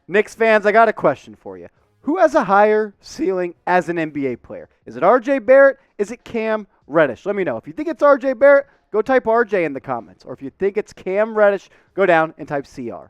Knicks fans, I got a question for you. Who has a higher ceiling as an NBA player? Is it RJ Barrett? Is it Cam Reddish? Let me know. If you think it's RJ Barrett, go type RJ in the comments. Or if you think it's Cam Reddish, go down and type CR.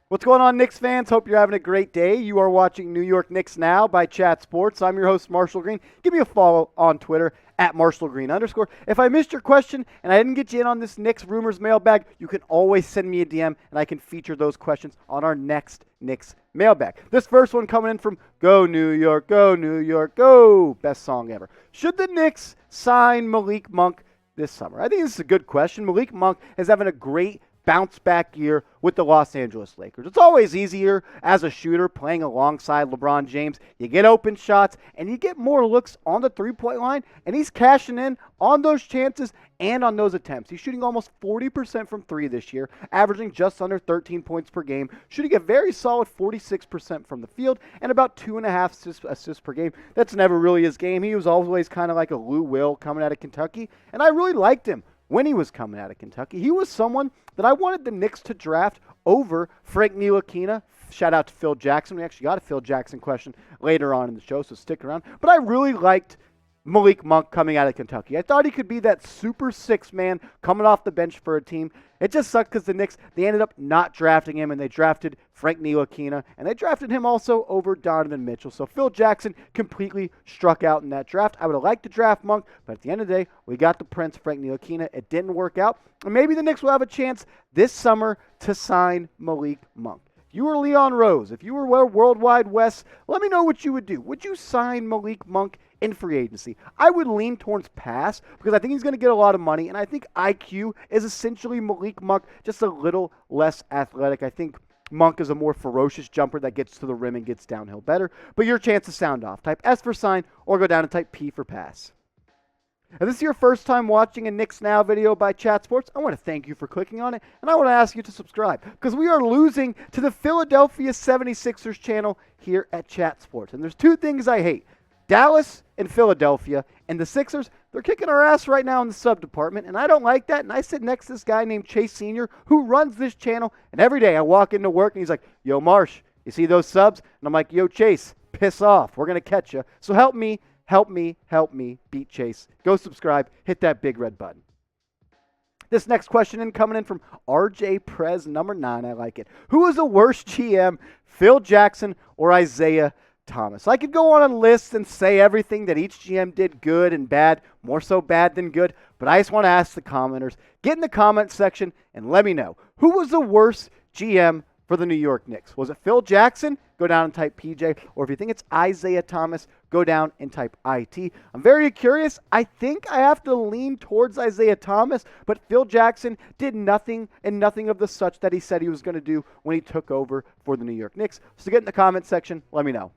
What's going on, Knicks fans? Hope you're having a great day. You are watching New York Knicks Now by Chat Sports. I'm your host, Marshall Green. Give me a follow on Twitter at @MarshallGreen_. If I missed your question and I didn't get you in on this Knicks Rumors mailbag, you can always send me a DM and I can feature those questions on our next Knicks mailbag. This first one coming in from Go New York, Go New York, Go. Best song ever. Should the Knicks sign Malik Monk this summer? I think this is a good question. Malik Monk is having a great bounce back year with the Los Angeles Lakers. It's always easier as a shooter playing alongside LeBron James. You get open shots and you get more looks on the three-point line, and he's cashing in on those chances and on those attempts. He's shooting almost 40% from three this year, averaging just under 13 points per game, shooting a very solid 46% from the field, and about 2.5 assists per game. That's never really his game. He was always kind of like a Lou Will coming out of Kentucky, and I really liked him when he was coming out of Kentucky. He was someone that I wanted the Knicks to draft over Frank Ntilikina. Shout out to Phil Jackson. We actually got a Phil Jackson question later on in the show, so stick around. But I really liked Malik Monk coming out of Kentucky. I thought he could be that super six man coming off the bench for a team. It just sucked because the Knicks, they ended up not drafting him, and they drafted Frank Ntilikina, and they drafted him also over Donovan Mitchell. So Phil Jackson completely struck out in that draft. I would have liked to draft Monk, but at the end of the day, we got the Prince, Frank Ntilikina. It didn't work out. And maybe the Knicks will have a chance this summer to sign Malik Monk. If you were Leon Rose, if you were Worldwide West, let me know what you would do. Would you sign Malik Monk in free agency? I would lean towards pass because I think he's going to get a lot of money, and I think IQ is essentially Malik Monk, just a little less athletic. I think Monk is a more ferocious jumper that gets to the rim and gets downhill better. But your chance to sound off. Type S for sign or go down and type P for pass. If this is your first time watching a Knicks Now video by Chat Sports, I want to thank you for clicking on it, and I want to ask you to subscribe because we are losing to the Philadelphia 76ers channel here at Chat Sports. And there's two things I hate: Dallas and Philadelphia, and the Sixers, they're kicking our ass right now in the sub department, and I don't like that. And I sit next to this guy named Chase Sr. who runs this channel, and every day I walk into work and he's like, "Yo, Marsh, you see those subs?" And I'm like, "Yo, Chase, piss off. We're going to catch you." So help me beat Chase. Go subscribe, hit that big red button. This next question coming in from RJ Prez, number 9. I like it. Who is the worst GM, Phil Jackson or Isiah Thomas? I could go on a list and say everything that each GM did good and bad, more so bad than good, but I just want to ask the commenters, get in the comment section and let me know. Who was the worst GM for the New York Knicks? Was it Phil Jackson? Go down and type PJ. Or if you think it's Isiah Thomas, go down and type IT. I'm very curious. I think I have to lean towards Isiah Thomas, but Phil Jackson did nothing and nothing of the such that he said he was going to do when he took over for the New York Knicks. So get in the comment section. Let me know.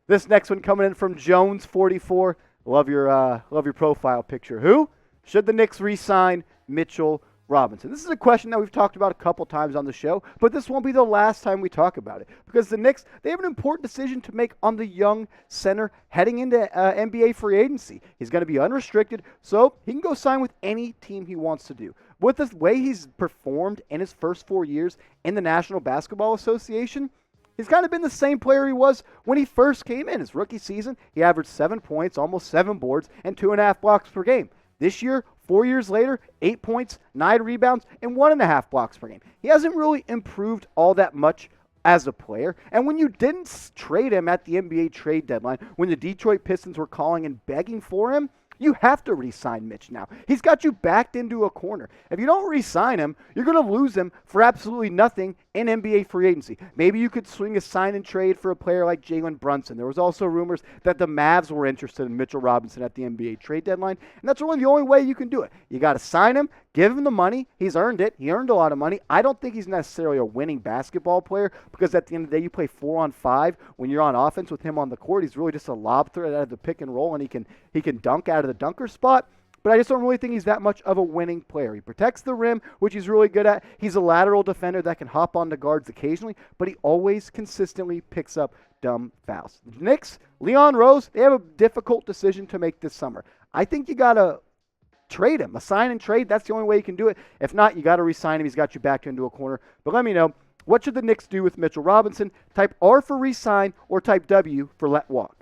This next one coming in from Jones44. Love your profile picture. Who should the Knicks re-sign? Mitchell Robinson. This is a question that we've talked about a couple times on the show, but this won't be the last time we talk about it because the Knicks, they have an important decision to make on the young center heading into NBA free agency. He's going to be unrestricted, so he can go sign with any team he wants to do. With the way he's performed in his first 4 years in the National Basketball Association, he's kind of been the same player he was when he first came in. His rookie season, he averaged 7 points, almost 7 boards, and 2.5 blocks per game. This year, 4 years later, 8 points, 9 rebounds, and 1.5 blocks per game. He hasn't really improved all that much as a player. And when you didn't trade him at the NBA trade deadline, when the Detroit Pistons were calling and begging for him, you have to re-sign Mitch now. He's got you backed into a corner. If you don't re-sign him, you're going to lose him for absolutely nothing in NBA free agency. Maybe you could swing a sign and trade for a player like Jalen Brunson. There was also rumors that the Mavs were interested in Mitchell Robinson at the NBA trade deadline, and that's really the only way you can do it. You got to sign him, give him the money. He's earned it. He earned a lot of money. I don't think he's necessarily a winning basketball player because at the end of the day, you play 4-on-5 when you're on offense with him on the court. He's really just a lob threat out of the pick and roll, and he can dunk out of the dunker spot. But I just don't really think he's that much of a winning player. He protects the rim, which he's really good at. He's a lateral defender that can hop onto guards occasionally, but he always consistently picks up dumb fouls. The Knicks, Leon Rose, they have a difficult decision to make this summer. I think you got to trade him. A sign and trade, that's the only way you can do it. If not, you got to re-sign him. He's got you backed into a corner. But let me know, what should the Knicks do with Mitchell Robinson? Type R for re-sign or type W for let walk.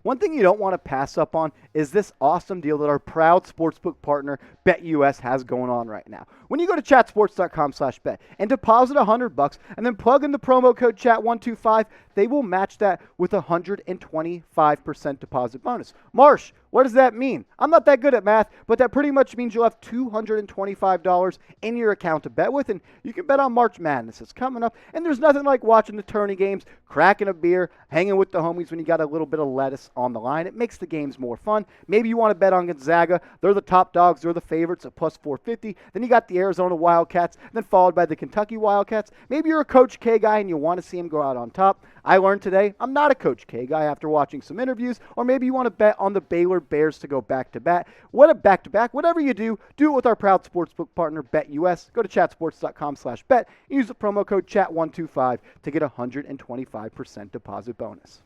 One thing you don't want to pass up on is this awesome deal that our proud sportsbook partner BetUS has going on right now. When you go to chatsports.com/bet and deposit $100 and then plug in the promo code chat125, they will match that with a 125% deposit bonus. Marsh, what does that mean? I'm not that good at math, but that pretty much means you'll have $225 in your account to bet with, and you can bet on March Madness. It's coming up, and there's nothing like watching the tourney games, cracking a beer, hanging with the homies when you got a little bit of lettuce on the line. It makes the games more fun. Maybe you want to bet on Gonzaga. They're the top dogs. They're the favorites at plus 450. Then you got the Arizona Wildcats, then followed by the Kentucky Wildcats. Maybe you're a Coach K guy and you want to see him go out on top. I learned today I'm not a Coach K guy after watching some interviews. Or maybe you want to bet on the Baylor Bears to go back-to-back. What a back-to-back. Whatever you do it with our proud sportsbook partner, BetUS. Go to chatsports.com/bet and use the promo code chat125 to get a 125% deposit bonus.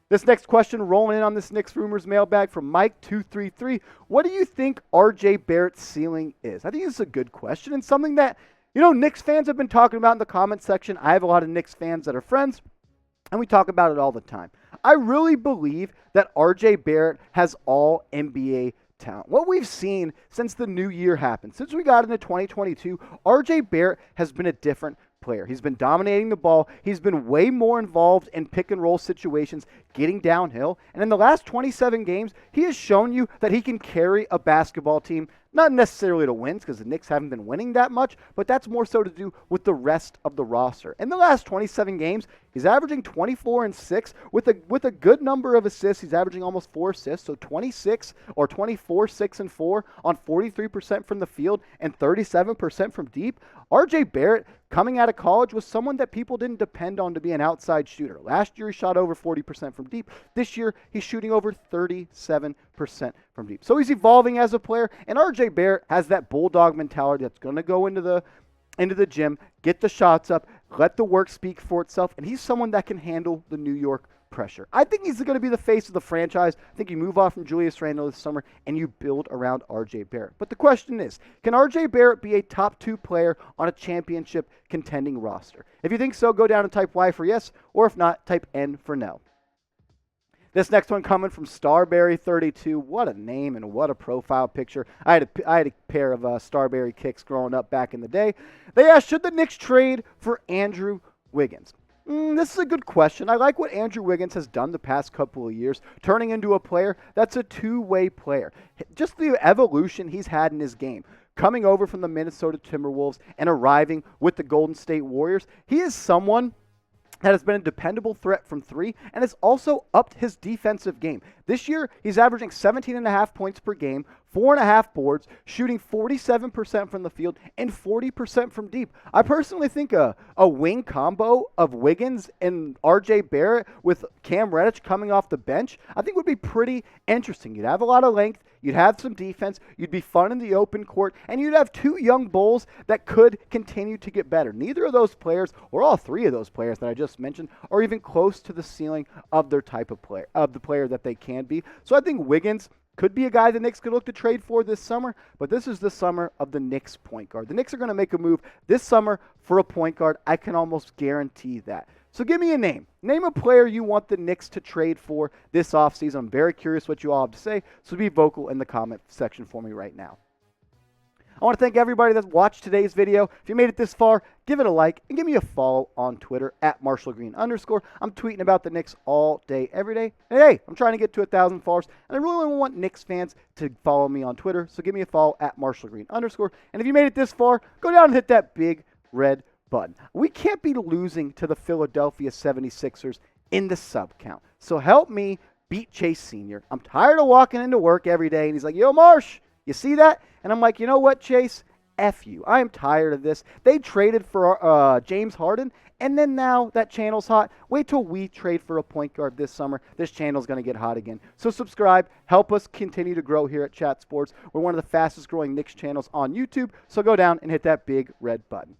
This next question rolling in on this Knicks Rumors mailbag from Mike233. What do you think RJ Barrett's ceiling is? I think this is a good question and something that, Knicks fans have been talking about in the comment section. I have a lot of Knicks fans that are friends, and we talk about it all the time. I really believe that RJ Barrett has all NBA talent. What we've seen since the new year happened, since we got into 2022, RJ Barrett has been a different player. He's been dominating the ball. He's been way more involved in pick and roll situations, getting downhill. And in the last 27 games, he has shown you that he can carry a basketball team, not necessarily to wins because the Knicks haven't been winning that much, but that's more so to do with the rest of the roster. In the last 27 games, he's averaging 24 and 6 with a good number of assists. He's averaging almost 4 assists, so 26 or 24, 6 and 4 on 43% from the field and 37% from deep. RJ Barrett, coming out of college, was someone that people didn't depend on to be an outside shooter. Last year, he shot over 40% from deep. This year, he's shooting over 37% from deep. So he's evolving as a player, and RJ Barrett has that bulldog mentality that's going to go into the gym, get the shots up, let the work speak for itself, and he's someone that can handle the New York pressure. I think he's going to be the face of the franchise. I think you move off from Julius Randle this summer and you build around RJ Barrett. But the question is, can RJ Barrett be a top 2 player on a championship contending roster? If you think so, go down and type Y for yes, or if not, type N for no. This next one coming from Starberry32. What a name and what a profile picture. I had a pair of Starberry kicks growing up back in the day. They asked, should the Knicks trade for Andrew Wiggins? This is a good question. I like what Andrew Wiggins has done the past couple of years, turning into a player that's a two-way player. Just the evolution he's had in his game. Coming over from the Minnesota Timberwolves and arriving with the Golden State Warriors, he is someone that has been a dependable threat from 3 and has also upped his defensive game. This year, he's averaging 17.5 points per game, 4.5 boards, shooting 47% from the field and 40% from deep. I personally think a wing combo of Wiggins and RJ Barrett with Cam Reddish coming off the bench, I think would be pretty interesting. You'd have a lot of length, you'd have some defense, you'd be fun in the open court, and you'd have 2 young bulls that could continue to get better. Neither of those players, or all 3 of those players that I just mentioned, are even close to the ceiling of their type of player, of the player that they can be. So I think Wiggins could be a guy the Knicks could look to trade for this summer, but this is the summer of the Knicks point guard. The Knicks are going to make a move this summer for a point guard. I can almost guarantee that. So give me a name. Name a player you want the Knicks to trade for this offseason. I'm very curious what you all have to say, so be vocal in the comment section for me right now. I want to thank everybody that watched today's video. If you made it this far, give it a like and give me a follow on Twitter at @MarshallGreen_. I'm tweeting about the Knicks all day, every day. And hey, I'm trying to get to 1,000 followers, and I really want Knicks fans to follow me on Twitter. So give me a follow at @MarshallGreen_. And if you made it this far, go down and hit that big red button. We can't be losing to the Philadelphia 76ers in the sub count. So help me beat Chase Sr. I'm tired of walking into work every day, and he's like, yo, Marsh, you see that? And I'm like, you know what, Chase? F you. I am tired of this. They traded for James Harden, and then now that channel's hot. Wait till we trade for a point guard this summer. This channel's going to get hot again. So subscribe. Help us continue to grow here at Chat Sports. We're one of the fastest growing Knicks channels on YouTube. So go down and hit that big red button.